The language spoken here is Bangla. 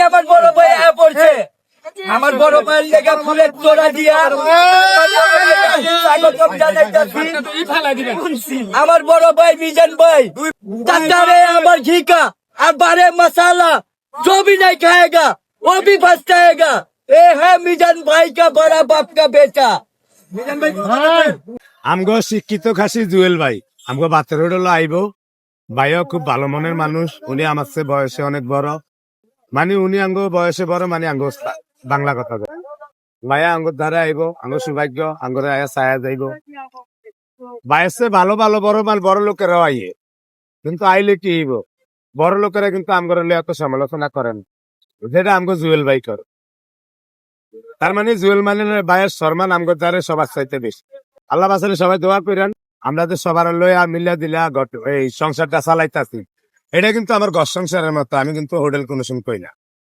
আমার বড় ভাই পড়ছে আমার বড় ভাইয়ের লেগে ফুলের তোড়া দিয়া স্বাগতম জানাইতাছি। আমার বড় ভাই মিজান ভাই दादारे अमर घी का अब बारे मसाला जो भी नहीं खाएगा वो भी फंस जाएगा। ये है मिजान भाई का बड़ा बाप का बेटा। मिजान भाई আমগো শিক্ষিত খাসি জুয়েল ভাই আমগো বাতের হলো আইবো ভাইও খুব ভালো মনের মানুষ। উনি আমার চেয়ে বয়সে অনেক বড়, মানে উনি আঙ্গো বয়সে বড়, মানে আঙ্গো বাংলা কথা বলে। ভাইয়া আঙ্গুর ধারে আইবো, আঙ্গো সৌভাগ্য আঙ্গুরে আয়া ছায়া যাইবো। বয়সে ভালো ভালো বড় লোকেরাও আইয়ে, কিন্তু আইলে কি হইব, বড় লোকেরা কিন্তু আমগর এত সমালোচনা করেন, যেটা আমগো জুয়েল ভাই করে। তার মানে জুয়েল মানে ভাইয়ের সম্মান আমগর ধারে সবার চাইতে বেশি। আল্লাহ বাসালে সবাই দোয়া করেন, আমরা যে সবার লইয়া মিলিয়া দিলা এই সংসারটা চালাইতাছি, এটা কিন্তু আমার ঘর সংসারের মতো। আমি কিন্তু হোটেল কোনো সময় কই না।